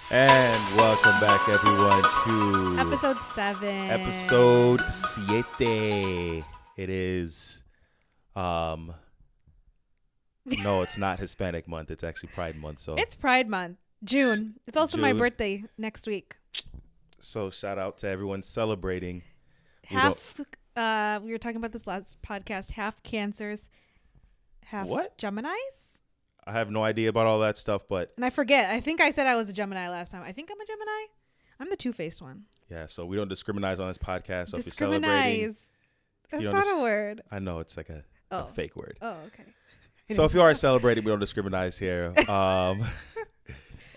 And welcome back, everyone, to Episode 7. episode 7. It is, no, it's not Hispanic month. It's actually Pride month. So It's Pride Month. June. It's also my June. birthday next week. So shout out to everyone celebrating. We We were talking about this last podcast. Half Cancers, half What? Geminis. I have no idea about all that stuff, but And I forget. I think I said I was a Gemini last time. I think I'm a Gemini. I'm the two-faced one. yeah. So we don't discriminate on this podcast. So if you're celebrating, Discriminate. That's you not don't a word. I know it's like a fake word. Oh, okay. So if you are celebrating, we don't discriminate here.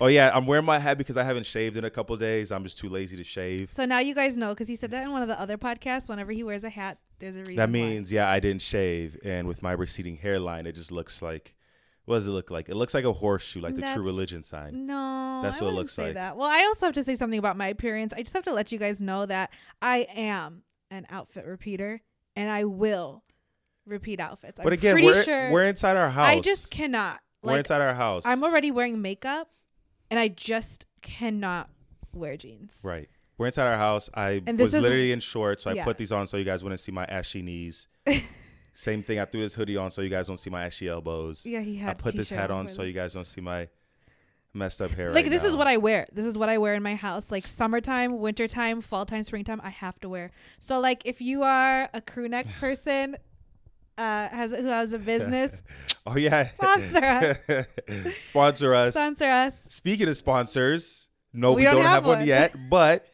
Oh yeah, I'm wearing my hat because I haven't shaved in a couple of days. I'm just too lazy to shave. So now you guys know, because he said that in one of the other podcasts. Whenever he wears a hat, there's a reason. That means, yeah, I didn't shave, and with my receding hairline, it just looks like. What does it look like? It looks like a horseshoe, like the True Religion sign. No, That's I what it wouldn't looks say like. that. Well, I also have to say something about my appearance. I just have to let you guys know that I am an outfit repeater, and I will repeat outfits. But I'm again, pretty sure we're inside our house. I just cannot. We're inside our house. I'm already wearing makeup, and I just cannot wear jeans. Right. We're inside our house. I And was this is- literally in shorts, so I yeah. put these on so you guys wouldn't see my ashy knees. Same thing. I threw this hoodie on so you guys don't see my ashy elbows. Yeah, he had. I put this t-shirt hat on over so there. you guys don't see my messed up hair. Like right this now. is what I wear. This is what I wear in my house. Like summertime, wintertime, fall time, springtime, I have to wear. So like if you are a crew neck person, who has a business, Oh yeah. sponsor us. Sponsor us. Sponsor us. Speaking of sponsors, no, We we don't don't have have one one. yet. But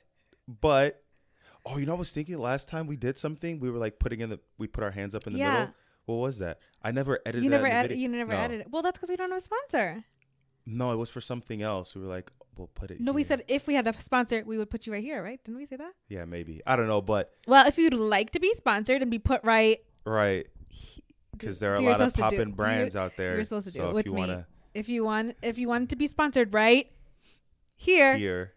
oh, you know, I was thinking last time we did something, we were like we put our hands up in the Yeah. middle. What was that? I never edited You that never in the edit. video. You never No. edited. Well, that's because we don't have a sponsor. No, it was for something else. We were like, we'll put it. No, we here. said if we had a sponsor, we would put you right here, right? Didn't we say that? Yeah, maybe. I don't know, but Well, if you'd like to be sponsored and be put right, right, because there are a you're lot of supposed to do- poppin' brands out there. you're supposed to do so it if with you me. wanna if you want to be sponsored right here, here,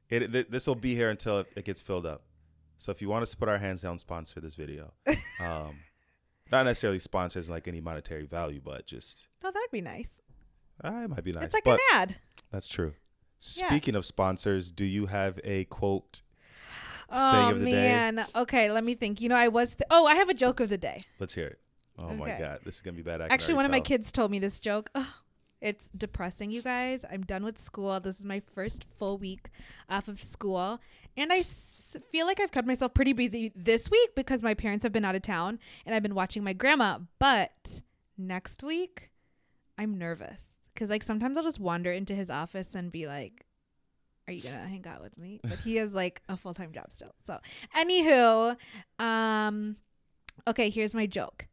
this will be here until it gets filled up. So if you want us to put our hands down, sponsor this video. Not necessarily sponsors like any monetary value, but just no, that'd be nice. it might be nice. It's like but an ad. That's true. Yeah. Speaking of sponsors, do you have a quote Oh saying of the day? man. Okay, let me think. You know, I have a joke of the day. Let's hear it. Oh my Okay. God, this is gonna be bad. I can Actually, one already of my tell. kids told me this joke. Oh, it's depressing, you guys. I'm done with school. This is my first full week off of school. And I feel like I've kept myself pretty busy this week because my parents have been out of town and I've been watching my grandma. But next week, I'm nervous because like sometimes I'll just wander into his office and be like, are you gonna hang out with me? But he has like a full-time job still. So anywho, okay, here's my joke.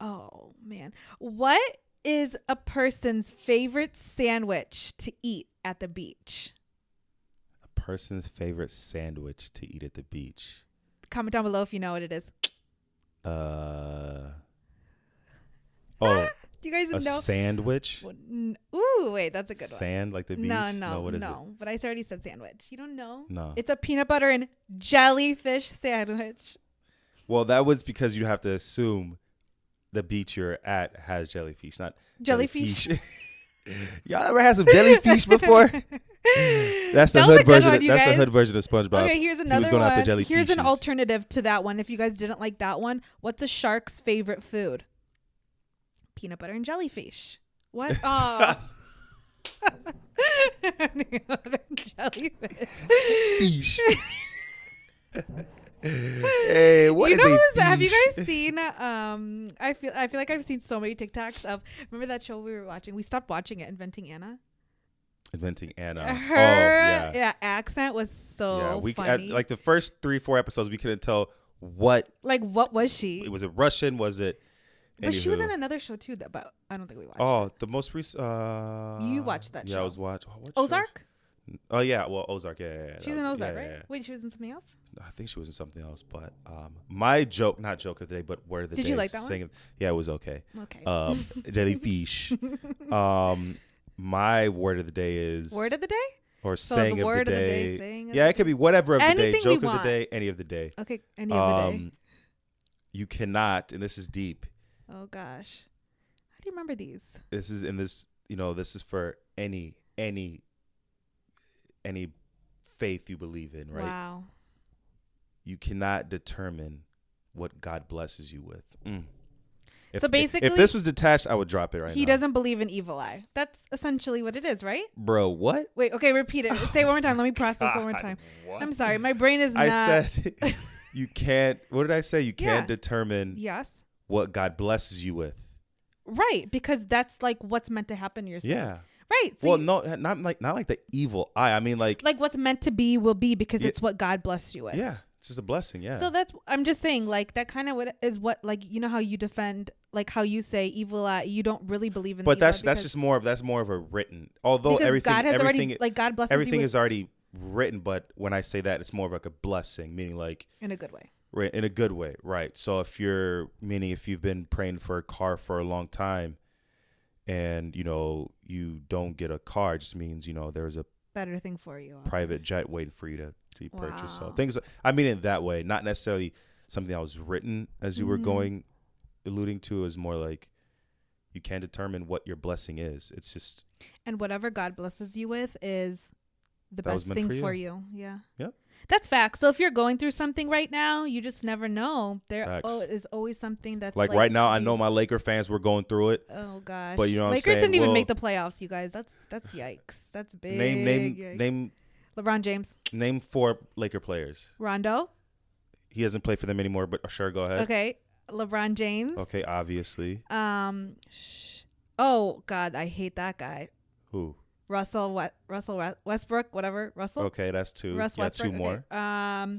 Oh man. What is a person's favorite sandwich to eat at the beach? A person's favorite sandwich to eat at the beach. Comment down below if you know what it is. Oh, Do you guys a know? sandwich. Ooh, wait, that's a good Sand like the beach. one. What is it? But I already said sandwich. You don't know? No. It's a peanut butter and jellyfish sandwich. Well, that was because you have to assume the beach you're at has jellyfish, not Jellyfish. Y'all ever had some jellyfish before? That's the That was a hood good version. one, you That's the guys. hood version of SpongeBob. Okay, here's He another was going one. after jellyfish. Here's an alternative to that one. If you guys didn't like that one, what's a shark's favorite food? Peanut butter and jellyfish. What? Oh. Jellyfish. Fish. Hey, what You is know a this? Have you fish? guys seen? I feel like I've seen so many TikToks of. Remember that show we were watching? We stopped watching it. Inventing Anna. Inventing Anna. Her accent was so yeah. We funny. like the first 3-4 episodes, we couldn't tell what. Like what was she? Was it Russian? Was it? But she was Anywho. in another show too. But I don't think we watched. Oh, it. the most recent. You watched that Yeah, show. I was watching. Oh, what show? Ozark. Oh yeah, well Ozark. Yeah. She was in Ozark, yeah, right? yeah. Wait, she was in something else. I think she was in something else, but my joke, not joke of the day, but word of the day. Did you like that one? saying, yeah, it was okay. Okay. Jellyfish. My word of the day is Word of the day. or So saying it's of word the of the day. day, saying of Yeah, the it could be whatever of the day, Anything we joke of the want. day, any of the day. Okay. Any of the day. You cannot, and this is deep. Oh gosh. How do you remember these? This is in this. This is for any any faith you believe in, right? Wow. You cannot determine what God blesses you with. So basically, if this was detached, I would drop it right now. He doesn't believe in evil eye. That's essentially what it is, right? Bro, what? Wait, okay, repeat it. Say it one more time. Let me process one more time. What? I'm sorry. My brain is not. I said you can't. What did I say? You can't determine yes. what God blesses you with. Right, because that's like what's meant to happen. You're saying. Yeah. Right. So well, no, not like the evil eye. I mean, like what's meant to be will be because it's what God blessed you with. Yeah, it's just a blessing. Yeah. So I'm just saying, like that kind of is what, like, you know how you defend, like how you say evil eye. You don't really believe in. But the that's more of a written. Although everything God has everything already, like, God blesses everything you is already written. But when I say that, it's more of like a blessing, meaning like in a good way. Right, in a good way, right? So if you've been praying for a car for a long time, and you don't get a car, it just means there's a better thing for you, private jet waiting for you to be purchased. Wow. So things, I mean, in that way, not necessarily something that was written as you were alluding to, is more like you can't determine what your blessing is. It's just, and whatever God blesses you with is the that best thing for you. Yeah. Yep. That's fact. So if you're going through something right now, you just never know. There Facts. is always something that's like right now. I know my Laker fans were going through it. Oh gosh. But you know what Lakers I'm saying? didn't even make the playoffs, you guys. That's yikes. That's big. Name LeBron James. Name 4 Laker players. Rondo. He doesn't play for them anymore, but sure, go ahead. Okay. LeBron James. Okay, obviously. Oh God, I hate that guy. Who? Russell Westbrook, whatever. Russell. Okay, that's 2. Russ yeah, Westbrook. 2 more. Okay.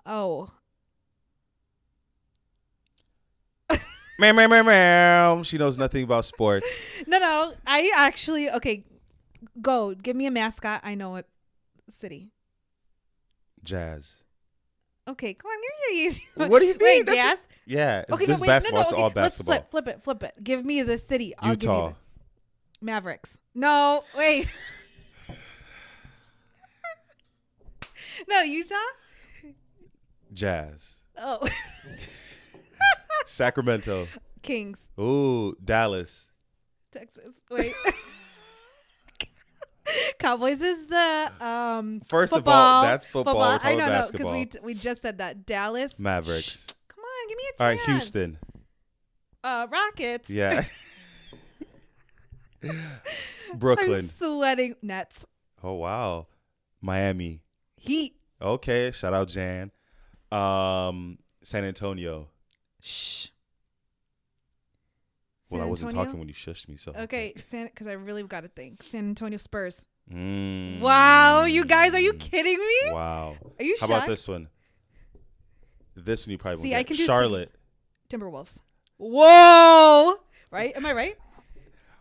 Oh. Meow. She knows nothing about sports. No. I actually, okay. Go. Give me a mascot. I know it. City. Jazz. Okay, come on. Give me an easy one. What do you mean? Wait, Jazz? Yeah. Okay, this basketball. It's all basketball. Let's flip it. Give me the city. I'll give you Utah. Mavericks. No, wait. No, Utah? Jazz. Oh. Sacramento. Kings. Ooh, Dallas. Texas. Wait. Cowboys is the First football. of all, that's football. We're talking I know, basketball. because we just said that. Dallas. Mavericks. Come on, give me a chance. All right, Houston. Rockets. Yeah. Brooklyn. I'm sweating. Nets. Oh wow. Miami. Heat. Okay, shout out Jan. San Antonio. Shh. Well, San I wasn't Antonio? talking when you shushed me. So Okay, because I really got to think. San Antonio Spurs. Mm. Wow, you guys, are you kidding me? Wow. Are you How shocked? about this one? This one you probably See, won't I get. can do Charlotte. Timberwolves. Whoa! Right? Am I right?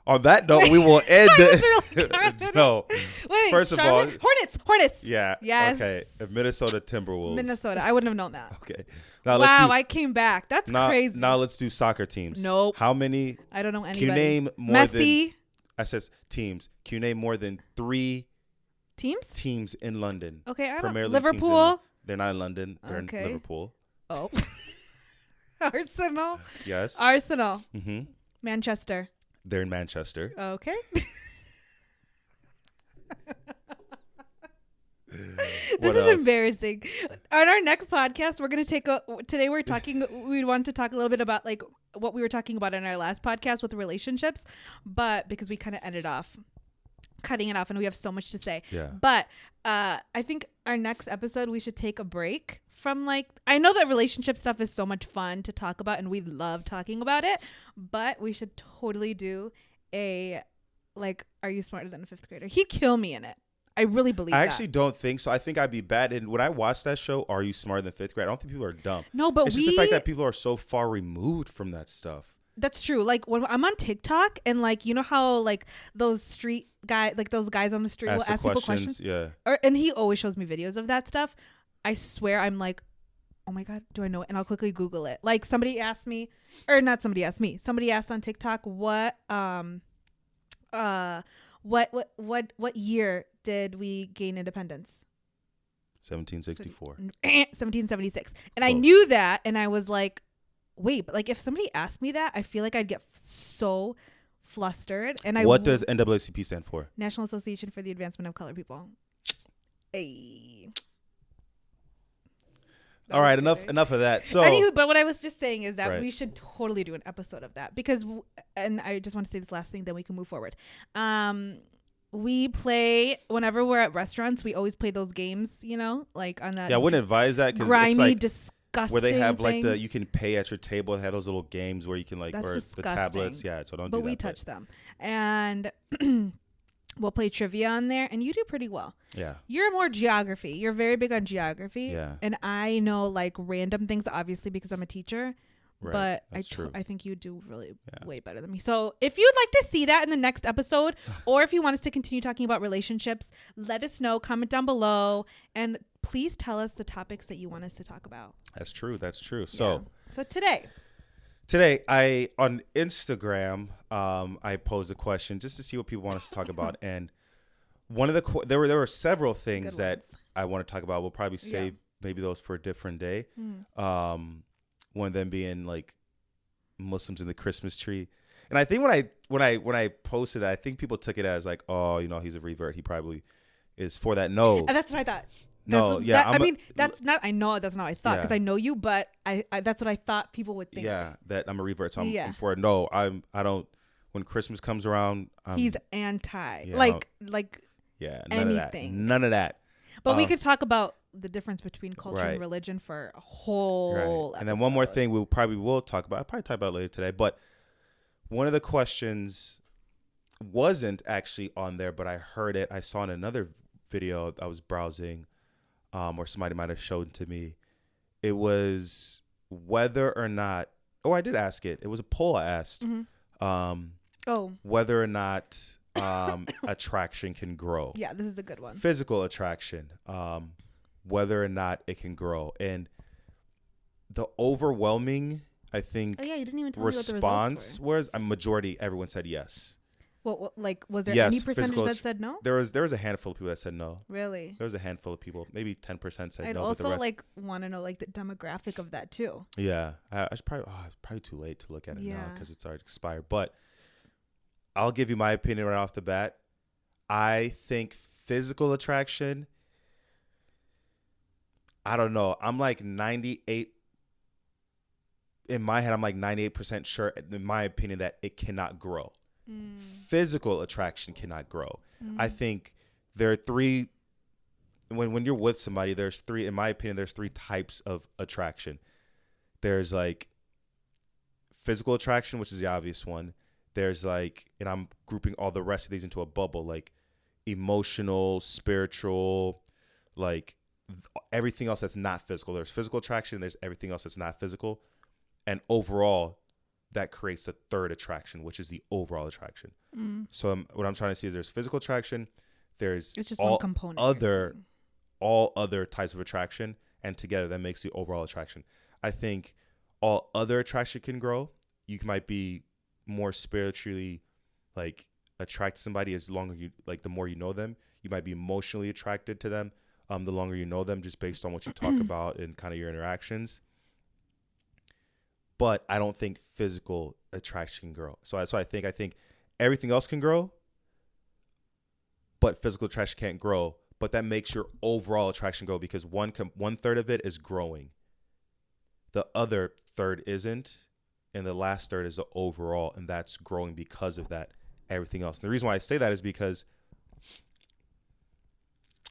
On that note, we will end really No. Wait, First Charlotte? of all, Hornets. yeah. Yes. Okay. Minnesota Timberwolves. Minnesota. I wouldn't have known that. Okay. Now Wow, I came back. That's crazy. Now let's do soccer teams. Nope. How many? I don't know anybody. Can you name more Messi. than? I said teams. Can you name more than 3 teams in London? Okay, I don't. Premier League teams Liverpool. they're not in London. They're Okay. in Liverpool. Oh. Arsenal. Yes. Arsenal. Mm-hmm. Manchester. They're in Manchester. Okay. What This else? is embarrassing. On our next podcast, we're going to we want to talk a little bit about like what we were talking about in our last podcast with relationships, but because we kind of ended off cutting it off and we have so much to say. Yeah. But I think our next episode, we should take a break from like, I know that relationship stuff is so much fun to talk about and we love talking about it, but we should totally do a, like, are you smarter than a 5th grader? He'd kill me in it. I really believe that. I actually don't think so. I think I'd be bad. And when I watch that show, Are You Smarter Than 5th Grade? I don't think people are dumb. No, but it's just the fact that people are so far removed from that stuff. That's true. Like when I'm on TikTok and like, you know how like those street guy, like those guys on the street will ask people questions. Yeah. And he always shows me videos of that stuff. I swear I'm like, oh my God, do I know it? And I'll quickly Google it. Like somebody asked me, or not somebody asked me, somebody asked on TikTok what year did we gain independence? 1764. 1776. And Close. I knew that and I was like, wait, but like if somebody asked me that, I feel like I'd get so flustered. And What does NAACP stand for? National Association for the Advancement of Colored People. Hey. All right, enough of that. So, anywho, but what I was just saying is that right. we should totally do an episode of that because, and I just want to say this last thing, then we can move forward. We play whenever we're at restaurants. We always play those games, you know, like on that. Yeah, I wouldn't advise that because grimy, it's like disgusting where they have like thing. you can pay at your table. They have those little games where you can like, That's or disgusting. the tablets. Yeah, so don't but do that. We touch them, and we'll play trivia on there, and you do pretty well. Yeah. You're more geography. You're very big on geography. Yeah. And I know like random things, obviously, because I'm a teacher. Right. But That's I think you do really way better than me. So if you'd like to see that in the next episode, or if you want us to continue talking about relationships, let us know. Comment down below. And please tell us the topics that you want us to talk about. That's true. So today I on Instagram I posed a question just to see what people want us to talk about, and one of the there were several things that I want to talk about. We'll probably save maybe those for a different day. One of them being like Muslims in the Christmas tree, and I think when I posted that, I think people took it as like, oh, you know, he's a revert. He probably is for that. No, and that's what I thought. That's not. I know that's not what I thought because I know you, but I that's what I thought people would think. Yeah, that I'm a revert. So I'm for it. No, I don't. When Christmas comes around, he's anti. Yeah, anything. None of that. But we could talk about the difference between culture and religion for a whole And then one more thing we probably will talk about. I'll probably talk about it later today. But one of the questions wasn't actually on there, but I heard it. I saw in another video I was browsing, or somebody might have shown to me. It was whether or not. Oh, I did ask it. It was a poll I asked. Whether or not attraction can grow. Yeah, this is a good one. Physical attraction. Whether or not it can grow. And the overwhelming, I think, you didn't even tell response was a majority. Everyone said yes. Well, like, was there any percentage that said no? There was a handful of people that said no. Really? There was a handful of people, maybe 10% said no. I'd also want to know like the demographic of that too. Yeah, it's probably too late to look at it now because it's already expired. But I'll give you my opinion right off the bat. I think physical attraction. I don't know. I'm like 98. In my head, I'm like 98% sure, in my opinion, that it cannot grow. Physical attraction cannot grow. I think there are three. When you're with somebody, there's three. In my opinion, there's three types of attraction. There's like physical attraction, which is the obvious one. There's like, and I'm grouping all the rest of these into a bubble, like emotional, spiritual, like everything else that's not physical. There's physical attraction, and there's everything else that's not physical. And overall, that creates a third attraction, which is the overall attraction. So what I'm trying to see is there's physical attraction, there's just one component, all other types of attraction, and together that makes the overall attraction. I think all other attraction can grow. You might be more spiritually like attracted to somebody as longer you like the more you know them. You might be emotionally attracted to them the longer you know them, just based on what you talk about and kind of your interactions. But I don't think physical attraction can grow. So that's why I think everything else can grow, but physical attraction can't grow. But that makes your overall attraction grow because one third of it is growing. The other third isn't. And the last third is the overall. And that's growing because of that, everything else. And the reason why I say that is because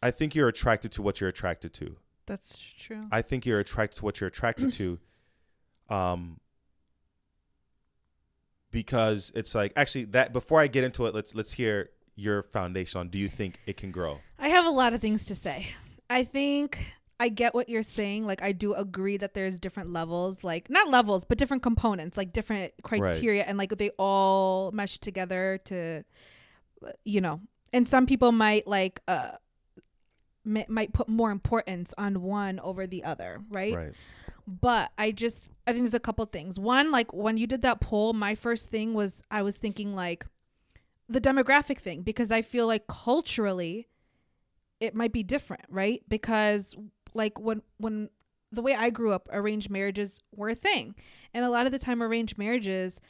I think you're attracted to what you're attracted to. That's true. I think you're attracted to what you're attracted to. Because it's like, actually, that before I get into it, let's hear your foundation on, do you think it can grow? I have a lot of things to say. I think I get what you're saying. Like, I do agree that there's different levels, like not levels, but different components, like different criteria, and like they all mesh together to, you know, and some people might like, might put more importance on one over the other. Right. But I think there's a couple things. One, like when you did that poll, my first thing was I was thinking like the demographic thing, because I feel like culturally it might be different, right? Because like when the way I grew up, arranged marriages were a thing. And a lot of the time arranged marriages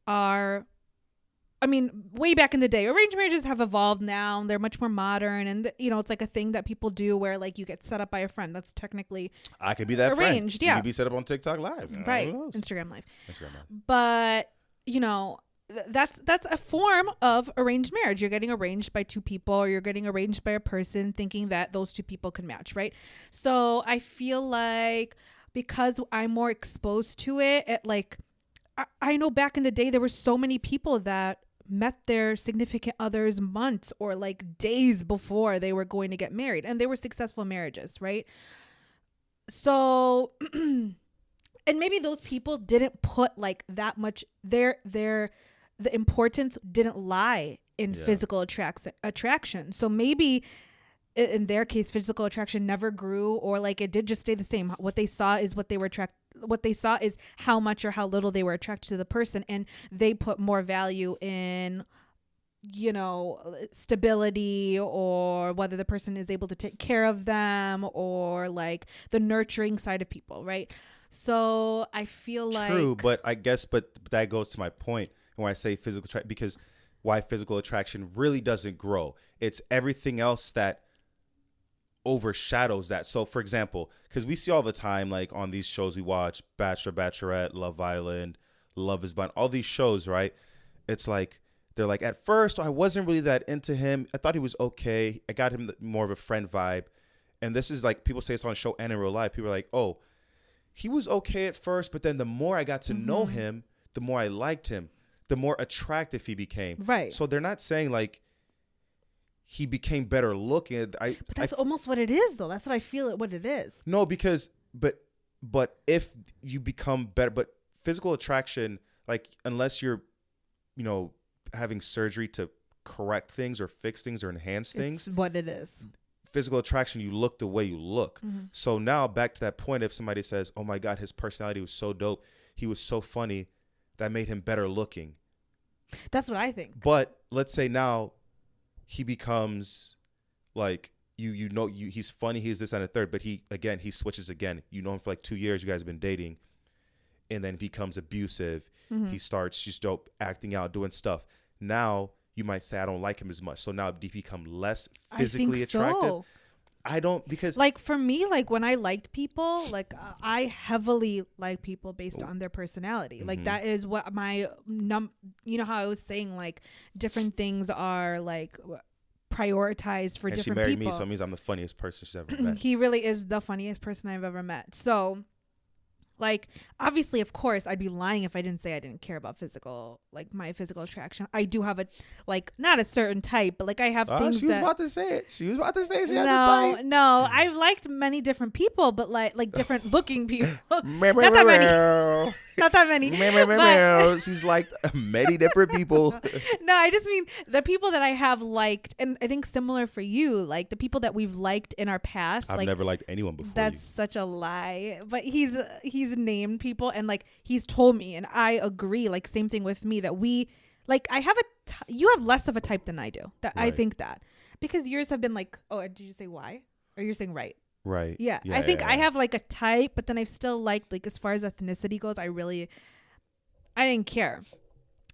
are I mean, way back in the day, arranged marriages have evolved now. They're much more modern, and it's like a thing that people do where like you get set up by a friend. That's technically I could be that arranged. friend. Yeah, You could be set up on TikTok Live. right. Who knows? Instagram Live. Instagram Live. But that's a form of arranged marriage. You're getting arranged by two people, or you're getting arranged by a person thinking that those two people can match, right? So I feel like because I'm more exposed to it, I know back in the day there were so many people that met their significant others months or like days before they were going to get married, and they were successful marriages, right? So and maybe those people didn't put like that much the importance didn't lie in physical attraction. So maybe in their case physical attraction never grew, or like it did just stay the same. What they saw is what they saw is how much or how little they were attracted to the person, and they put more value in stability, or whether the person is able to take care of them, or like the nurturing side of people, right? So I feel like true, but I guess that goes to my point when I say physical attraction, because why physical attraction really doesn't grow. It's everything else that overshadows that. So for example, because we see all the time, like on these shows we watch, Bachelor, Bachelorette, Love Island, Love is Blind, all these shows, right? It's like they're like, at first I wasn't really that into him. I thought he was okay. I got him more of a friend vibe. And this is like, people say it's on show and in real life. People are like, oh, he was okay at first, but then the more I got to know him, the more I liked him, the more attractive he became. Right. So they're not saying like he became better looking. But that's almost what it is, though. That's what I feel what it is. No, because but if you become better, but physical attraction, like unless you're, having surgery to correct things or fix things or enhance things, it's what it is. Physical attraction, you look the way you look. Mm-hmm. So now back to that point, if somebody says, oh my God, his personality was so dope, he was so funny, that made him better looking. That's what I think. But let's say now he becomes like, he's funny, he's this and a third, but he switches again. You know him for like 2 years, you guys have been dating, and then becomes abusive. Mm-hmm. He starts just acting out, doing stuff. Now you might say, I don't like him as much. So now did he become less physically attractive? So. I don't, because like for me, like when I liked people, like I heavily like people based on their personality. Mm-hmm. Like that is what my how I was saying, like different things are like prioritized for different people. And she married me, so it means I'm the funniest person she's ever met. He really is the funniest person I've ever met. So like, obviously, of course, I'd be lying if I didn't say I didn't care about my physical attraction. I do have not a certain type, but like I have things she was about to say it. She was about to say she has a type. No, I've liked many different people, but like different looking people. Not that many. Not that many. She's liked many different people. No, I just mean the people that I have liked, and I think similar for you, like the people that we've liked in our past. I've never liked anyone before. That's such a lie. But he's named people, and like he's told me, and I agree. Like same thing with me, that we like I have you have less of a type than I do. That right. I think that because yours have been like, oh, did you say why? Or you're saying right? Right. Yeah. I think I have like a type, but then I've still liked, like as far as ethnicity goes, I didn't care.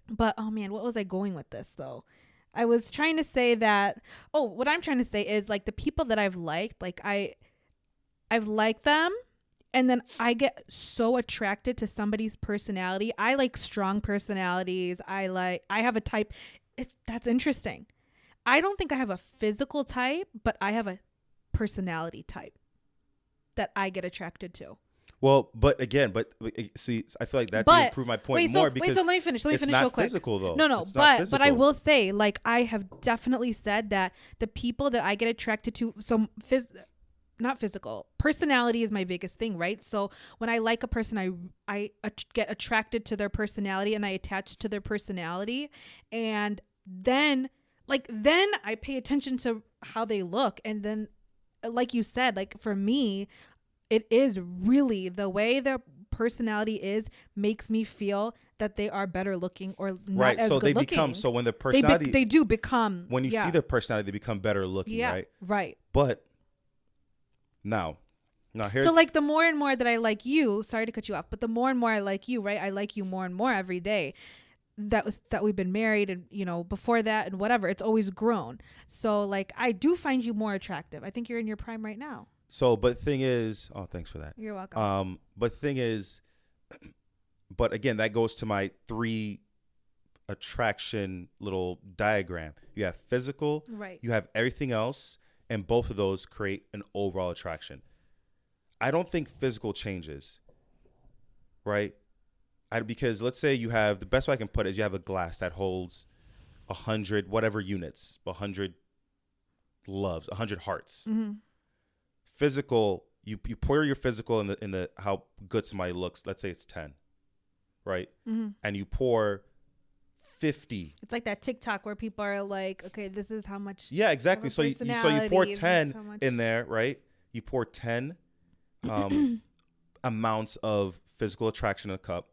But oh man, what was I going with this though? I was trying to say that, what I'm trying to say is like the people that I've liked, like I've liked them, and then I get so attracted to somebody's personality. I like strong personalities. I have a type. That's interesting. I don't think I have a physical type, but I have a personality type that I get attracted to. Well, but see, I feel like that's to prove my point more because so let me finish it's real not quick. Physical though. No, but I will say, like, I have definitely said that the people that I get attracted to, not physical, personality is my biggest thing, right? So when I like a person, I get attracted to their personality and I attach to their personality, and then I pay attention to how they look, and then like you said, like for me, it is really the way their personality is makes me feel that they are better looking or not right. as so good they looking. become so when the personality they do become when you see their personality, they become better looking, right? Right. But now here's so like the more and more that I like you, sorry to cut you off, but the more and more I like you, right? I like you more and more every day. that we've been married and, you know, before that and whatever, it's always grown. So like I do find you more attractive. I think you're in your prime right now. So, but thing is, oh, thanks for that. You're welcome. But thing is, but again, that goes to my 3 attraction little diagram. You have physical, Right. you have everything else, and both of those create an overall attraction. I don't think physical changes, right? Because let's say you have, the best way I can put it is you have a glass that holds 100 whatever units, 100 loves, 100 hearts. Mm-hmm. Physical, you pour your physical in the how good somebody looks. Let's say it's 10, right? Mm-hmm. And you pour 50. It's like that TikTok where people are like, okay, this is how much. Yeah, exactly. So you pour 10 in there, right? You pour 10 amounts of physical attraction in a cup.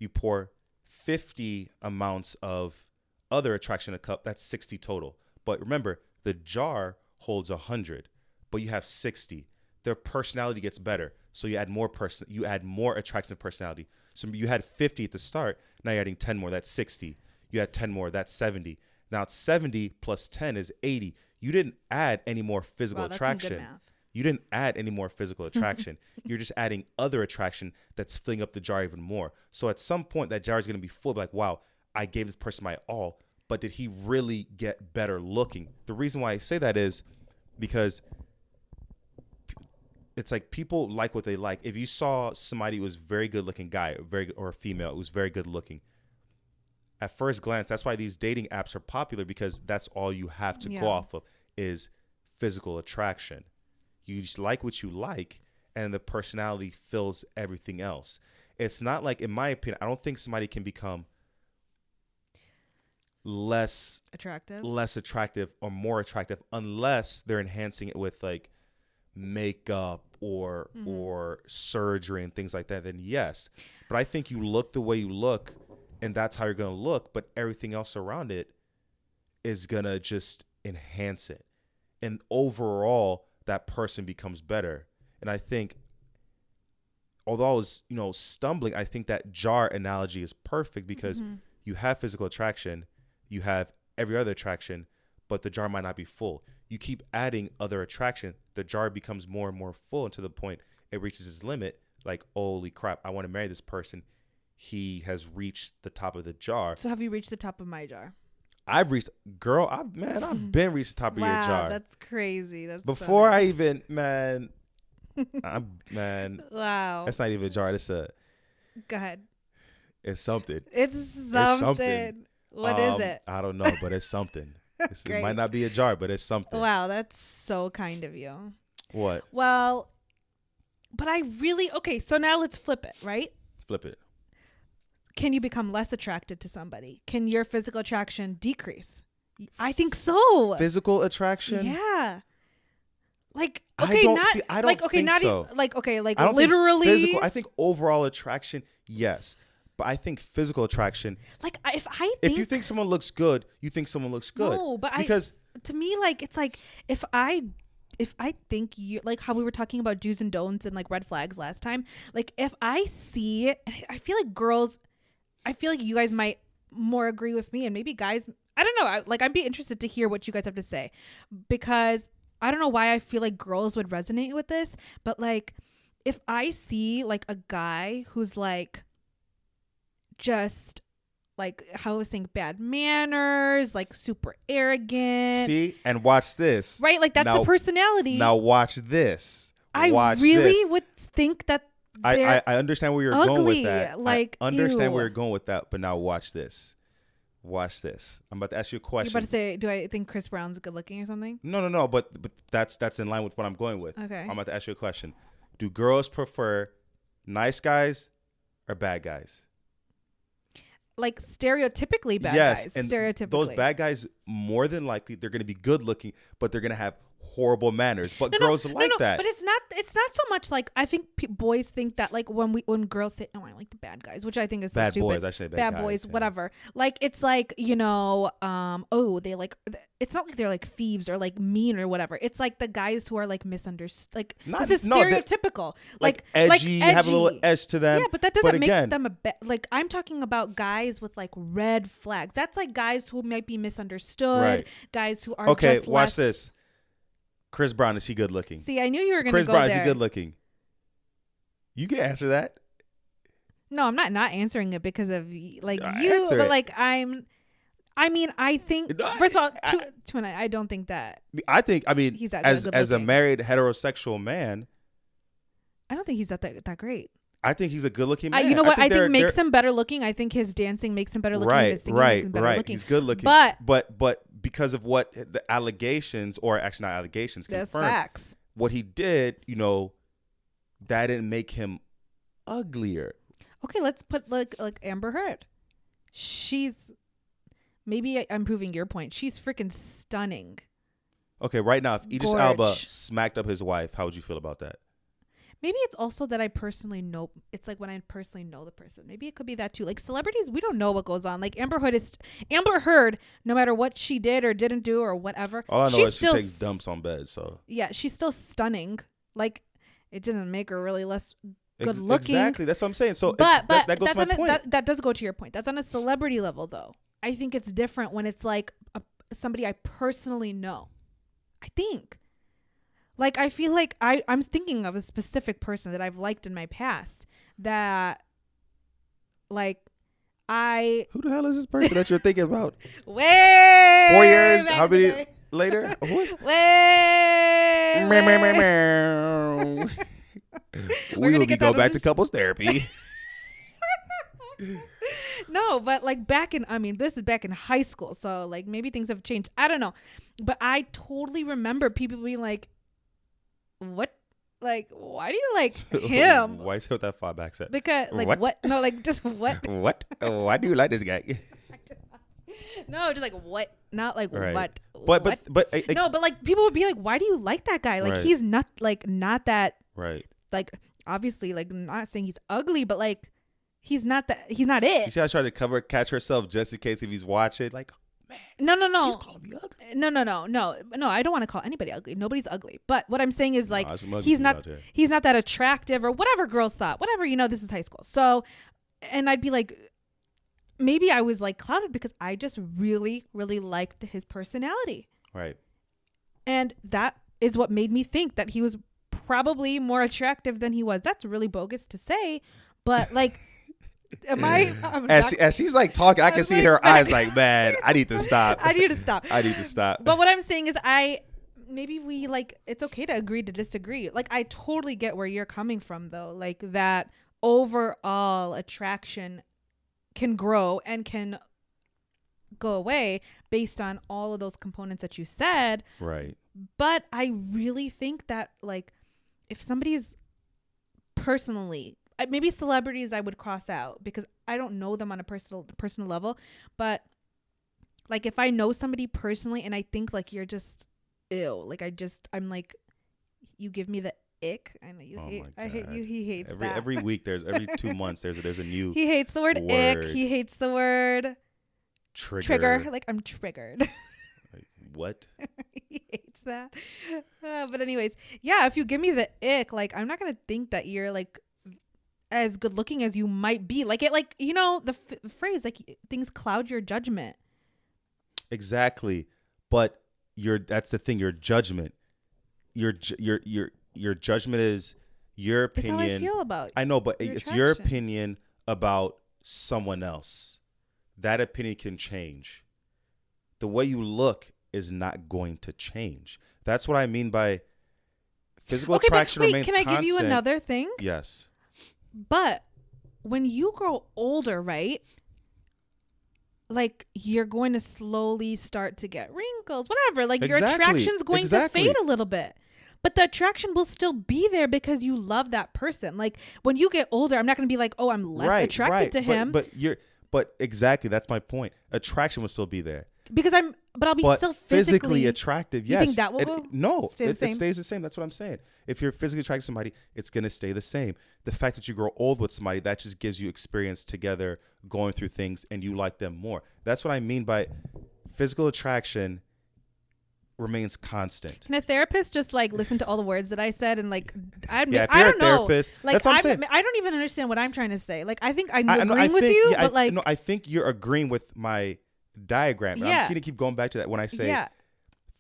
You pour 50 amounts of other attraction in a cup. That's 60 total. But remember, the jar holds 100, but you have 60. Their personality gets better. So you add more you add more attraction personality. So you had 50 at the start. Now you're adding 10 more. That's 60. You add 10 more. That's 70. Now it's 70 plus 10 is 80. You didn't add any more physical attraction. That's some good math. You didn't add any more physical attraction. You're just adding other attraction that's filling up the jar even more. So at some point, that jar is going to be full. Like, wow, I gave this person my all, but did he really get better looking? The reason why I say that is because it's like people like what they like. If you saw somebody who was very good looking guy, or a female who was very good looking, at first glance, that's why these dating apps are popular, because that's all you have to go off of is physical attraction. You just like what you like, and the personality fills everything else. It's not like, in my opinion, I don't think somebody can become less attractive or more attractive unless they're enhancing it with like makeup or surgery and things like that. Then yes, but I think you look the way you look, and that's how you're gonna look. But everything else around it is gonna just enhance it, and overall, that person becomes better. And I think, although I was, stumbling, I think that jar analogy is perfect, because you have physical attraction, you have every other attraction, but the jar might not be full. You keep adding other attraction, the jar becomes more and more full, and to the point it reaches its limit. Like, holy crap, I want to marry this person. He has reached the top of the jar. So have you reached the top of my jar? I've reached, girl, I've been reached the top of your jar. Wow, that's crazy. That's before so nice. I even, wow. That's not even a jar. Go ahead. It's something. It's something. What is it? I don't know, but it's something. It might not be a jar, but it's something. Wow, that's so kind of you. What? Well, but okay, so now let's flip it, right? Flip it. Can you become less attracted to somebody? Can your physical attraction decrease? I think so. Physical attraction? Yeah. Like, okay, I don't think so. Literally. Physical. I think overall attraction, yes. But I think physical attraction. Like, if you think someone looks good, you think someone looks good. No, but because to me, like, it's like if I think you, like how we were talking about do's and don'ts and like red flags last time. Like, if I see, I feel like you guys might more agree with me, and maybe guys, I don't know. I'd be interested to hear what you guys have to say, because I don't know why I feel like girls would resonate with this, but like if I see like a guy who's like just like how I was saying, bad manners, like super arrogant. See, and watch this. Right, like that's the personality. Now watch this. I really would think that I understand where you're going with that. Like, I understand where you're going with that, but now watch this. Watch this. I'm about to ask you a question. You're about to say, do I think Chris Brown's good looking or something? No. But that's in line with what I'm going with. Okay. I'm about to ask you a question. Do girls prefer nice guys or bad guys? Like stereotypically bad guys. And stereotypically. those bad guys, more than likely, they're going to be good looking, but they're going to have horrible manners, but girls like that. But it's not so much like, I think boys think that, like, when girls say, "Oh, I like the bad guys," which I think is so bad stupid. boys, I say bad guys, boys, yeah. whatever. Like, it's like, you know, oh, they like. It's not like they're like thieves or like mean or whatever. It's like the guys who are like misunderstood. Like, this is stereotypical. Like edgy, have a little edge to them. Yeah, but that doesn't make them like, I'm talking about guys with like red flags. That's like guys who might be misunderstood. Right. Guys who are okay. Watch this. Chris Brown, is he good looking? See, I knew you were going to go there. Chris Brown, is he good looking? You can answer that. No, I'm not answering it because of like you, but like I think first of all, I don't think that. I mean, he's that as a married heterosexual man, I don't think he's that great. I think he's a good looking man. You know what? I think makes him better looking. I think his dancing makes him better looking. Right, his singing makes him better looking. He's good looking. But because of what the allegations, or actually not allegations, that's facts. What he did, you know, that didn't make him uglier. Okay, let's put like Amber Heard. She's, maybe I'm proving your point. She's freaking stunning. Okay, right now, if Idris Elba smacked up his wife, how would you feel about that? Maybe it's also that I personally know. It's like when I personally know the person. Maybe it could be that too. Like celebrities, we don't know what goes on. Like Amber Heard, no matter what she did or didn't do or whatever. All I know is she takes dumps on beds. So yeah, she's still stunning. Like, it didn't make her really less good looking. Exactly, that's what I'm saying. So but that goes to my point. That does go to your point. That's on a celebrity level, though. I think it's different when it's like somebody I personally know. I think. Like, I feel like I'm thinking of a specific person that I've liked in my past that, like, Who the hell is this person that you're thinking about? Way 4 years? How many later? What? We will be going back to couples therapy. No, but like this is back in high school. So, like, maybe things have changed. I don't know. But I totally remember people being like, what? Like, why do you like him? Why is it with that far back set? Because, like, what? No, like, just what? What? Why do you like this guy? No, just like, what? Not like, right. what? But no, but like, people would be like, why do you like that guy? Like, he's not that. Right. Like, obviously, like, not saying he's ugly, but like, he's not it. You see how I tried to catch herself just in case if he's watching, like, man. No. She's calling me ugly. No. I don't want to call anybody ugly. Nobody's ugly. But what I'm saying is, like, he's not that attractive or whatever girls thought. Whatever, this is high school. So, and I'd be like, maybe I was like clouded because I just really, really liked his personality. Right. And that is what made me think that he was probably more attractive than he was. That's really bogus to say, but like, as she's like talking, I can see her eyes like, man, I need to stop. I need to stop. But what I'm saying is maybe we, like, it's okay to agree to disagree. Like, I totally get where you're coming from, though. Like, that overall attraction can grow and can go away based on all of those components that you said. Right. But I really think that, like, if somebody's personally, maybe celebrities I would cross out because I don't know them on a personal level, but like, if I know somebody personally and I think like you're just ill, like I'm like, you give me the ick. I know you hate. I hate you. He hates that. Every week every 2 months there's a new. He hates the word ick. He hates the word trigger. Like, I'm triggered. Like, what? He hates that. But anyways, yeah. If you give me the ick, like, I'm not gonna think that you're like as good looking as you might be. Like, it, like, the phrase, like, things cloud your judgment. Exactly. But that's the thing, your judgment. Your judgment is your opinion. That's how I feel about I know, but it's your opinion about someone else. That opinion can change. The way you look is not going to change. That's what I mean by physical attraction remains constant. Can I give you another thing? Yes. But when you grow older, right? Like, you're going to slowly start to get wrinkles, whatever. Like, your attraction's going to fade a little bit. But the attraction will still be there because you love that person. Like, when you get older, I'm not going to be like, oh, I'm less attracted to him. But exactly, that's my point. Attraction will still be there. Because I'll be But still physically attractive, yes. You think that will go? No, Stay the same? it stays the same. That's what I'm saying. If you're physically attracted to somebody, it's going to stay the same. The fact that you grow old with somebody, that just gives you experience together, going through things, and you like them more. That's what I mean by physical attraction remains constant. Can a therapist just like listen to all the words that I said and like I If I you're don't a know. therapist, Like that's what I'm saying. I don't even understand what I'm trying to say. Like I think I'm I agreeing with think, you, yeah, but like no, I think you're agreeing with my diagram. Yeah. I'm going to keep going back to that when I say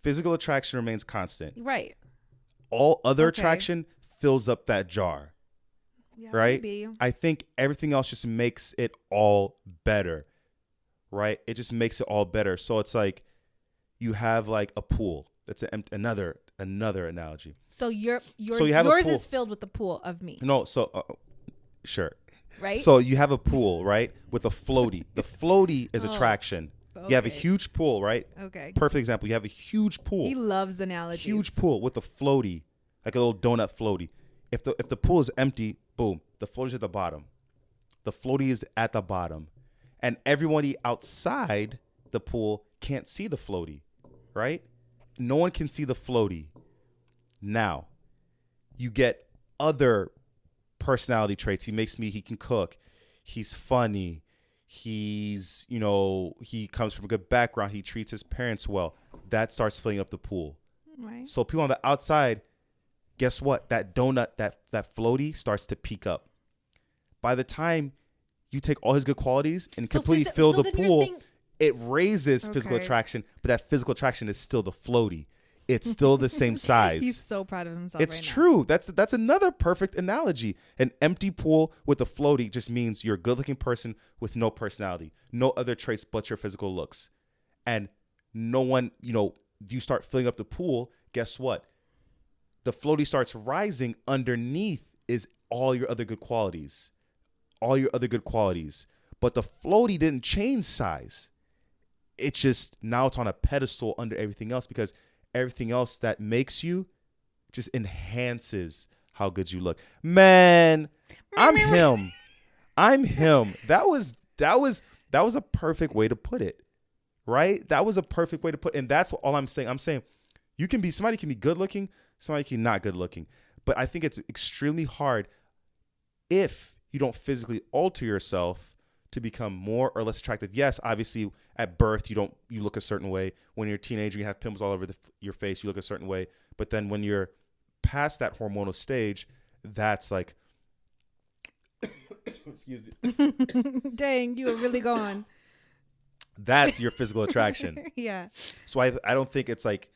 physical attraction remains constant. Right. All other attraction fills up that jar. Yeah, right? Maybe. I think everything else just makes it all better. Right? It just makes it all better. So it's like you have like a pool. That's another analogy. So yours pool. is filled with the pool of me. No, so sure. Right? So you have a pool, right? With a floaty. The floaty is attraction. Okay. You have a huge pool, right? Okay. Perfect example. You have a huge pool. He loves analogies. Huge pool with a floaty, like a little donut floaty. If the pool is empty, boom, the floaty's at the bottom. The floaty is at the bottom. And everybody outside the pool can't see the floaty, right? No one can see the floaty. Now, you get other personality traits. He can cook. He's funny. He comes from a good background. He treats his parents well. That starts filling up the pool. Right. So people on the outside, guess what? That donut, that floaty starts to peak up. By the time you take all his good qualities and completely fill the pool, it raises physical attraction, but that physical attraction is still the floaty. It's still the same size. He's so proud of himself. It's true. That's another perfect analogy. An empty pool with a floaty just means you're a good-looking person with no personality, no other traits but your physical looks. And no one, you start filling up the pool, guess what? The floaty starts rising. Underneath is all your other good qualities. All your other good qualities. But the floaty didn't change size. It's just now it's on a pedestal under everything else because everything else that makes you just enhances how good you look. Man, I'm him. I'm him. That was a perfect way to put it. Right? That was a perfect way to put it. And that's all I'm saying. I'm saying somebody can be good looking, somebody can not good looking. But I think it's extremely hard if you don't physically alter yourself to become more or less attractive. Yes, obviously at birth you look a certain way. When you're a teenager, you have pimples all over your face, you look a certain way. But then when you're past that hormonal stage, that's like excuse me. Dang, you were really going. That's your physical attraction. Yeah. So I don't think it's like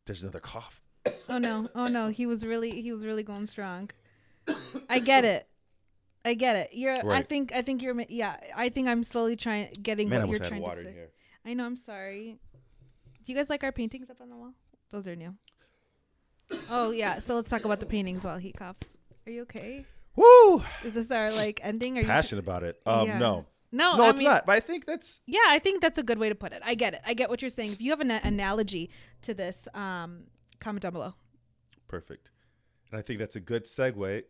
there's another cough. Oh no. He was really going strong. I get it. You're right. I think you're I think I'm slowly getting what you're trying to say. Here. I know, I'm sorry. Do you guys like our paintings up on the wall? Those are new. Oh yeah, so let's talk about the paintings while he coughs. Are you okay? Woo! Is this our ending? Are passionate about it? Yeah. No, it's not. But I think that's I think that's a good way to put it. I get it. I get what you're saying. If you have an analogy to this, comment down below. Perfect. And I think that's a good segue.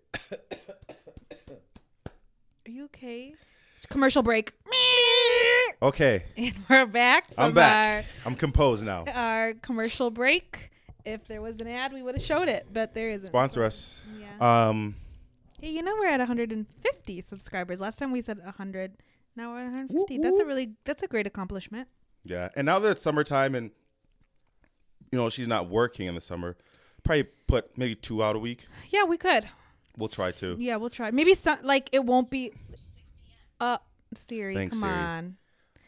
Are you okay? Commercial break. Okay. And we're back. I'm back. I'm composed now. Our commercial break. If there was an ad, we would have showed it, but there isn't. Sponsor us. Yeah. Hey, we're at 150 subscribers. Last time we said 100. Now we're at 150. That's a great accomplishment. Yeah. And now that it's summertime and she's not working in the summer, probably put maybe 2 out a week. Yeah, we could. We'll try to. Yeah, we'll try. Maybe it won't be Siri. Thanks, come Siri.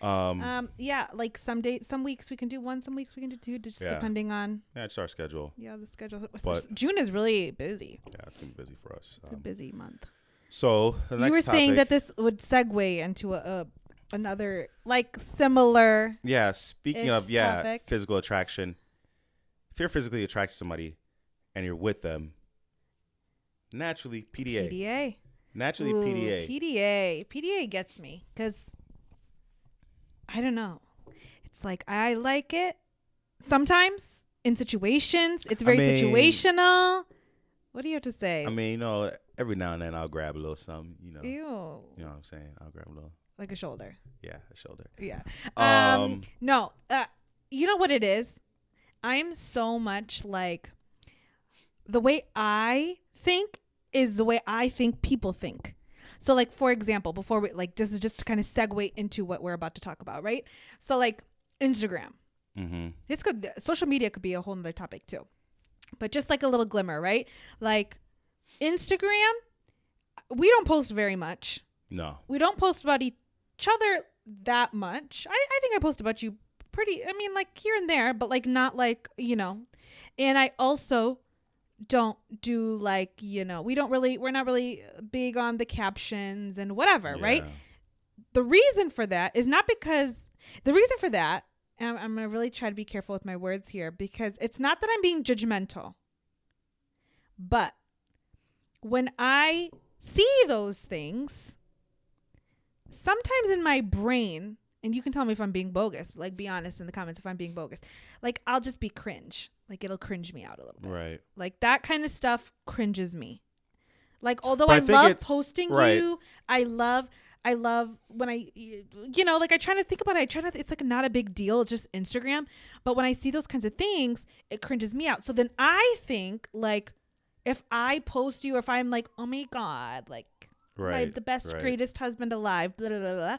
on. Yeah, like some weeks we can do 1, some weeks we can do 2, just depending on. Yeah, it's our schedule. Yeah, the schedule. But June is really busy. Yeah, it's gonna be busy for us. It's a busy month. So the next you were saying topic, that this would segue into another similar. Yeah, speaking of topic. Physical attraction. If you're physically attracted to somebody and you're with them, naturally PDA. Naturally PDA gets me because I don't know. It's like I like it sometimes in situations. It's very situational. What do you have to say? I mean, every now and then I'll grab a little something. Ew. You know what I'm saying? I'll grab a little. Like a shoulder. Yeah, a shoulder. Yeah. Um, No. You know what it is? I'm so much like the way I think is the way I think people think. So like for example, before we like this is just to kind of segue into what we're about to talk about, right? So like Instagram. This could social media could be a whole nother topic too. But just like a little glimmer, right? Like Instagram, we don't post very much. No. We don't post about each other that much. I think I post about you pretty, I mean, like here and there, but like not like, you know. And I also don't do like, you know, we're not really big on the captions and whatever, right? The reason for that, and I'm going to really try to be careful with my words here because it's not that I'm being judgmental, but when I see those things, sometimes in my brain, and you can tell me if I'm being bogus, like be honest in the comments if I'm being bogus, like I'll just be cringe. Like it'll cringe me out a little bit. Right. Like that kind of stuff cringes me. Like although I love posting you, I love when you know, like I try to think about it. It's like not a big deal. It's just Instagram. But when I see those kinds of things, it cringes me out. So then I think like if I post you, or if I'm like, oh my God, like the best, greatest husband alive, blah, blah, blah, blah,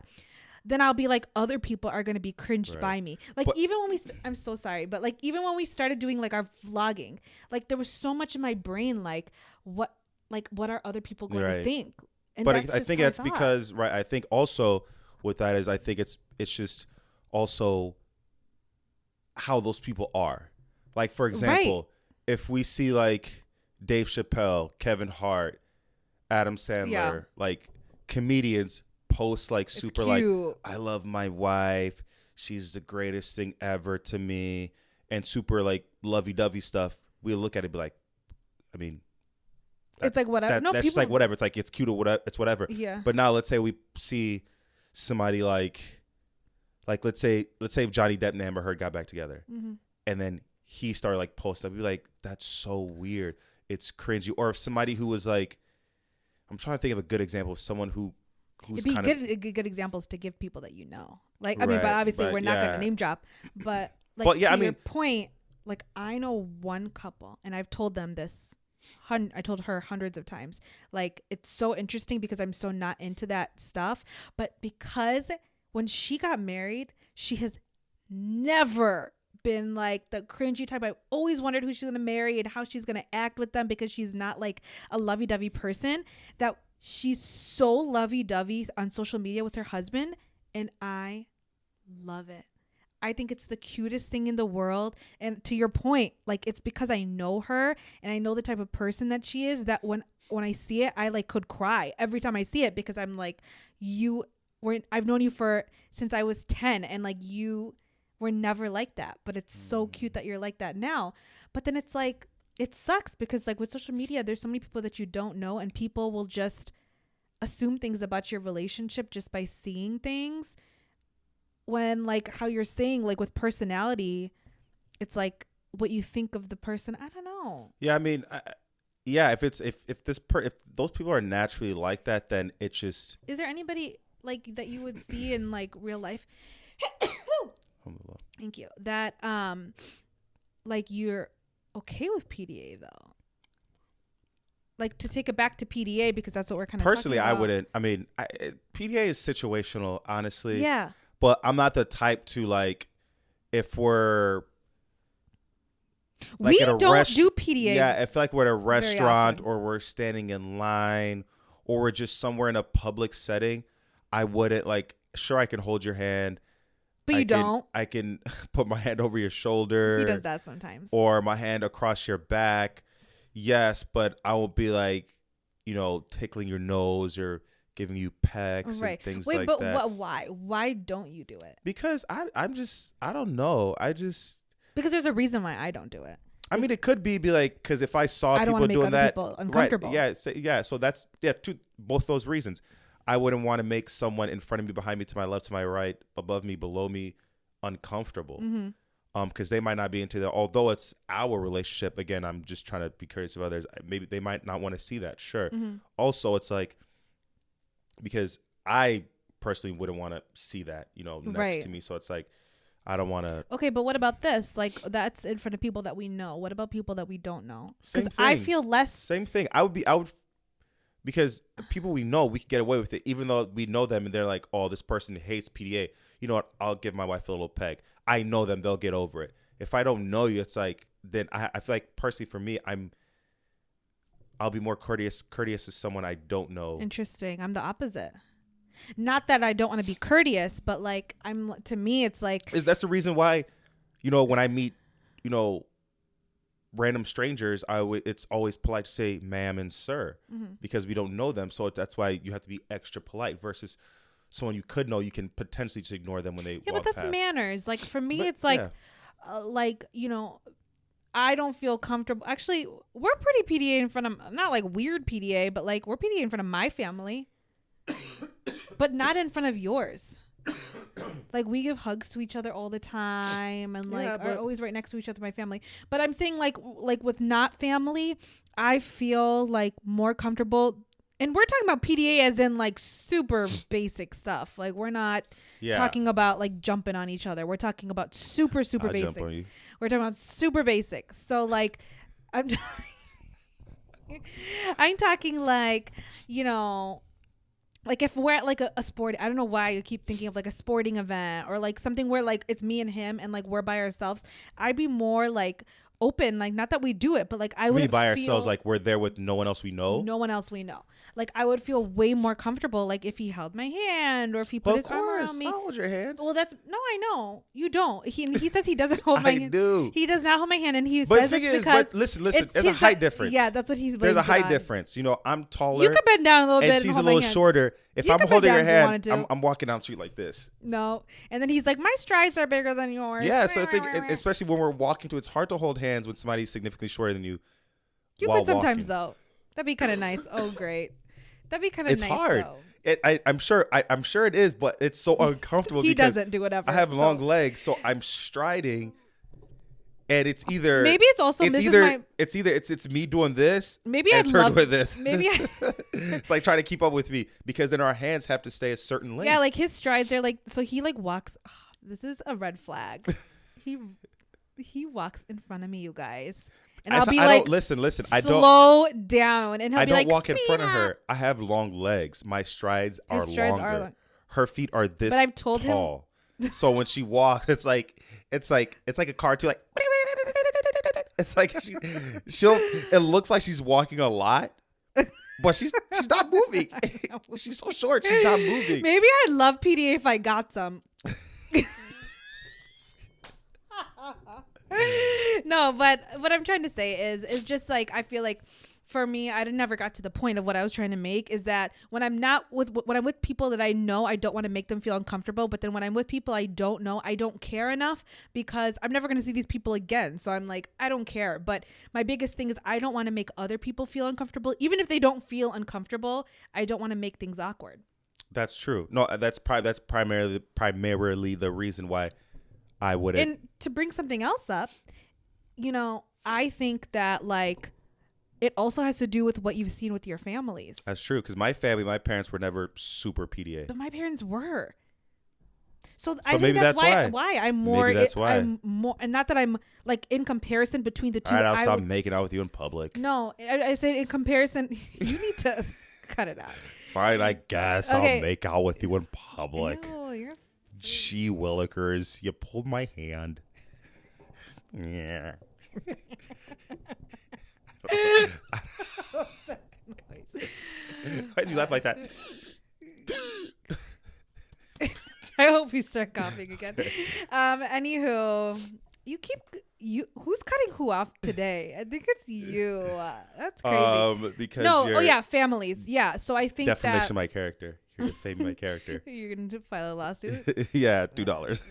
then I'll be like, other people are going to be cringed by me. Like even when I'm so sorry, but like even when we started doing like our vlogging, like there was so much in my brain, like what are other people going to think? And but I think that's because, I think also with that is I think it's just also how those people are. Like, for example, if we see like Dave Chappelle, Kevin Hart, Adam Sandler, like comedians post like super like, I love my wife, she's the greatest thing ever to me, and super like lovey-dovey stuff, we look at it and be like, I mean, it's like whatever. That's just like whatever. It's like it's cute or whatever. It's whatever. Yeah. But now let's say we see somebody like let's say if Johnny Depp and Amber Heard got back together, and then he started like posting, I'd be like, that's so weird. It's cringy. Or if somebody who was like, I'm trying to think of a good example of someone who's kind of good examples to give people that you know. Like I mean, but obviously we're not going to name drop. But like to your point, like I know one couple, and I've told them this. I told her hundreds of times, like it's so interesting because I'm so not into that stuff, but because when she got married, she has never been like the cringy type. I always wondered who she's gonna marry and how she's gonna act with them, because she's not like a lovey-dovey person, that she's so lovey-dovey on social media with her husband, and I love it. I think it's the cutest thing in the world. And to your point, like it's because I know her and I know the type of person that she is, that when I see it, I like could cry every time I see it, because I'm like, I've known you since I was 10, and like you were never like that, but it's so cute that you're like that now. But then it's like, it sucks because like with social media, there's so many people that you don't know, and people will just assume things about your relationship just by seeing things. When like how you're saying, like with personality, it's like what you think of the person. I don't know. Yeah, I mean, if those people are naturally like that, then it's just. Is there anybody like that you would see in like real life? Thank you. That like you're okay with PDA though. Like to take it back to PDA, because that's what we're kind of personally talking about. I wouldn't. I mean, PDA is situational, honestly. Yeah. But I'm not the type to like, if we're like we don't do PDA. Yeah, I feel like we're at a restaurant or we're standing in line or we're just somewhere in a public setting, I wouldn't like. Sure, I can hold your hand, but you don't. I can put my hand over your shoulder. He does that sometimes. Or my hand across your back. Yes, but I will be like, you know, tickling your nose or giving you pecks and things like that. Wait, but why? Why don't you do it? Because I don't know. Because there's a reason why I don't do it. I mean, it could be like, because if I saw people doing that, people uncomfortable. Right? Yeah. So that's both those reasons. I wouldn't want to make someone in front of me, behind me, to my left, to my right, above me, below me, uncomfortable. Because they might not be into that. Although it's our relationship. Again, I'm just trying to be curious of others. Maybe they might not want to see that. Sure. Also, it's like, because I personally wouldn't want to see that, next Right. to me. So it's like, I don't want to. Okay, but what about this? Like, that's in front of people that we know. What about people that we don't know? Same Because I thing. feel less. Same thing. Because the people we know, we could get away with it, even though we know them and they're like, oh, this person hates PDA. You know what? I'll give my wife a little peg. I know them. They'll get over it. If I don't know you, it's like, then I feel like personally for me, I'll be more courteous to someone I don't know. Interesting. I'm the opposite. Not that I don't want to be courteous, but like to me, it's like. That's the reason why, when I meet, random strangers, it's always polite to say ma'am and sir, because we don't know them. So that's why you have to be extra polite versus someone you could know. You can potentially just ignore them when they walk Yeah, but that's past. manners. Like for me, it's like, I don't feel comfortable. Actually, we're pretty PDA in front of, not like weird PDA, but like we're PDA in front of my family, but not in front of yours. Like we give hugs to each other all the time and like are always right next to each other, my family. But I'm saying like with not family, I feel like more comfortable. And we're talking about PDA as in like super basic stuff. Like we're not talking about like jumping on each other. We're talking about super basic. Jump on you. We're talking about super basic. So like I'm talking like, like if we're at like a sport, I don't know why I keep thinking of like a sporting event or like something where like it's me and him and like we're by ourselves. I'd be more like open, like not that we do it, but like I would by ourselves, like we're there with no one else we know. No one else we know. Like I would feel way more comfortable, like if he held my hand or if he put his arm around me. I'll hold your hand. Well, I know you don't. He says he doesn't hold my hand. I do. He does not hold my hand, and he but says it's because. But listen. There's a height difference. Yeah, that's what he's. There's a height difference. I'm taller. You could bend down a little bit, and she's a little shorter. If I'm holding your hand, I'm walking down the street like this. No, and then he's like, my strides are bigger than yours. Yeah, so I think, especially when we're walking to, it's hard to hold hands with somebody significantly shorter than you. You could sometimes though. That'd be kind of nice. Oh, great. That'd be kind of nice. It's hard. Though. I'm sure it is, but it's so uncomfortable. He doesn't do whatever. I have long legs, so I'm striding, and it's either maybe it's also it's me doing this. Maybe it's her doing this. Maybe it's like trying to keep up with me because then our hands have to stay a certain length. Yeah, like his strides are like so he like walks. Oh, this is a red flag. He walks in front of me, you guys. And I'll be like, listen. Slow down, and he'll be like, I don't walk in front of her. I have long legs. My strides are longer. Her feet are this. But I've told tall. So when she walks, it's like a cartoon. Like it's like it looks like she's walking a lot, but she's not moving. She's so short. She's not moving. Maybe I'd love PDA if I got some. No, but what I'm trying to say is just like I feel like for me, I never got to the point of what I was trying to make is that when I'm with people that I know, I don't want to make them feel uncomfortable. But then when I'm with people I don't know, I don't care enough because I'm never going to see these people again. So I'm like, I don't care. But my biggest thing is I don't want to make other people feel uncomfortable. Even if they don't feel uncomfortable, I don't want to make things awkward. That's true. No, that's primarily the reason why I wouldn't. And to bring something else up, I think that like it also has to do with what you've seen with your families. That's true. Because my parents were never super PDA. But my parents were. So I think maybe that's why I'm more. Maybe that's why. I'm more, and not that I'm like in comparison between the two. All right, I'll stop making out with you in public. No, I said in comparison. You need to cut it out. Fine, I guess Okay. I'll make out with you in public. No, you're. Gee willikers, you pulled my hand. Yeah. Why'd you laugh like that? I hope you start coughing again. Anywho, who's cutting who off today? I think it's you. That's crazy. Because families. Yeah. So I think defamation of my character. You're defaming my character. You're going to file a lawsuit? Yeah, $2.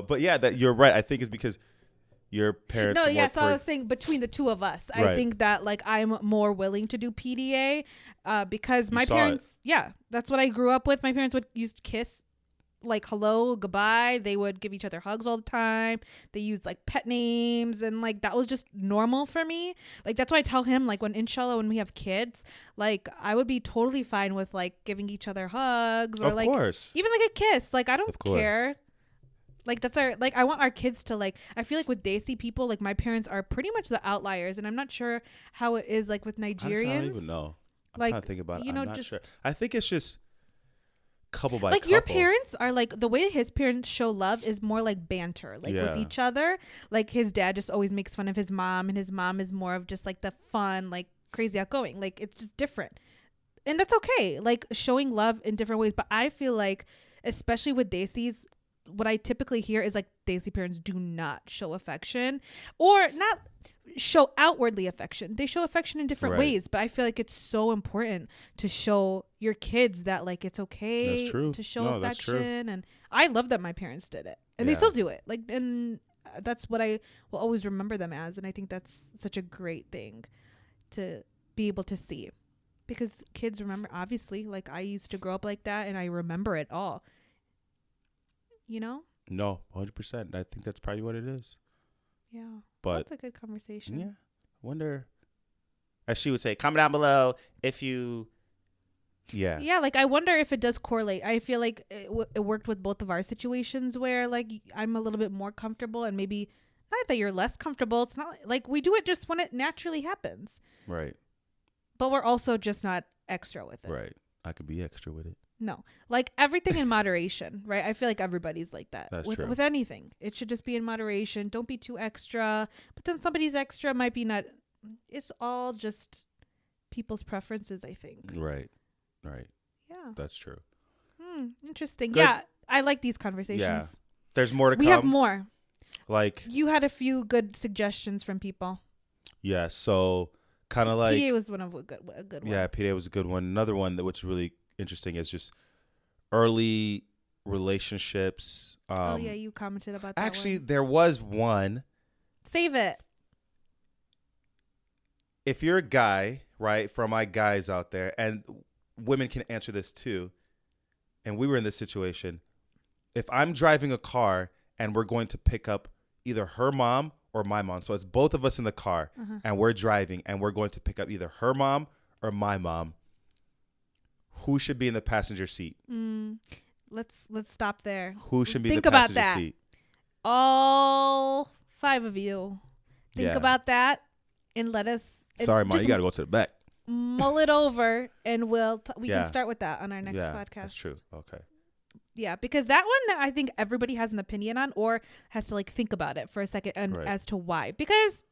But yeah, that you're right. I think it's because your parents. No, yeah. So I was saying between the two of us, right. I think that like I'm more willing to do PDA because my parents. Yeah, that's what I grew up with. My parents used to kiss like hello, goodbye. They would give each other hugs all the time. They used like pet names, and like that was just normal for me. Like that's why I tell him, like, when inshallah, when we have kids, like I would be totally fine with like giving each other hugs, or Of like course. even like a kiss. Like I don't Of course. care. Like that's our, like I want our kids to, like, I feel like with Desi people, like my parents are pretty much the outliers, and I'm not sure how it is like with Nigerians. I don't even know. I'm like, trying to think about it. you know, I'm not just sure. I think it's just couple by like couple. your parents are like, the way his parents show love is more like banter, like with each other. Like his dad just always makes fun of his mom, and his mom is more of just like the fun, like crazy outgoing. Like it's just different, and that's okay. Like showing love in different ways. But I feel like, especially with Desi's, what I typically hear is like Desi parents do not show affection, or not show outwardly affection. They show affection in different ways, but I feel like it's so important to show your kids that like it's okay to show affection. And I love that my parents did it, and they still do it. Like, and that's what I will always remember them as. And I think that's such a great thing to be able to see, because kids remember, obviously, like I used to grow up like that, and I remember it all. You know? No, 100%. I think that's probably what it is. Yeah. But that's a good conversation. Yeah. I wonder, as she would say, comment down below if you. Yeah. Yeah. Like, I wonder if it does correlate. I feel like it worked with both of our situations, where like I'm a little bit more comfortable, and maybe not that you're less comfortable. It's not like we do it just when it naturally happens. Right. But we're also just not extra with it. Right. I could be extra with it. No, like everything in moderation, right? I feel like everybody's like that. That's with, true. With anything, it should just be in moderation. Don't be too extra. But then somebody's extra might be not. It's all just people's preferences, I think. Right. Right. Yeah. That's true. Interesting. Good. Yeah, I like these conversations. Yeah. There's more to come. We have more. Like, you had a few good suggestions from people. Yeah. So kind of like PDA was one of a good one. Yeah, PDA was a good one. Another one that which really interesting is just early relationships. Oh yeah, you commented about that. Actually, there was one. Save it. If you're a guy, right, for my guys out there, and women can answer this too, and we were in this situation. If I'm driving a car and we're going to pick up either her mom or my mom, so it's both of us in the car, and we're driving and we're going to pick up either her mom or my mom, who should be in the passenger seat? Let's stop there. Who should be in the passenger about that. seat? All 5 of you. Think about that and let us. Sorry, Mom, you got to go to the back. Mull it over, and we can start with that on our next podcast. That's true. Okay. Yeah, because that one I think everybody has an opinion on, or has to like think about it for a second and as to why. Because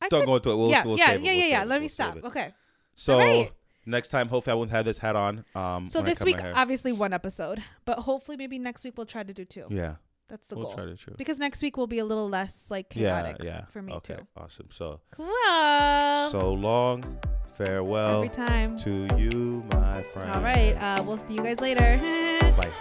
don't go into it. We'll save it. Yeah. Let me stop. Okay. So next time, hopefully, I won't have this hat on. So this week, obviously, 1 episode, but hopefully, maybe next week we'll try to do 2. Yeah. That's the goal. We'll try to do. Because next week will be a little less like chaotic for me too. Okay, awesome. So cool. So long, farewell every time to you, my friend. All right. We'll see you guys later. Bye.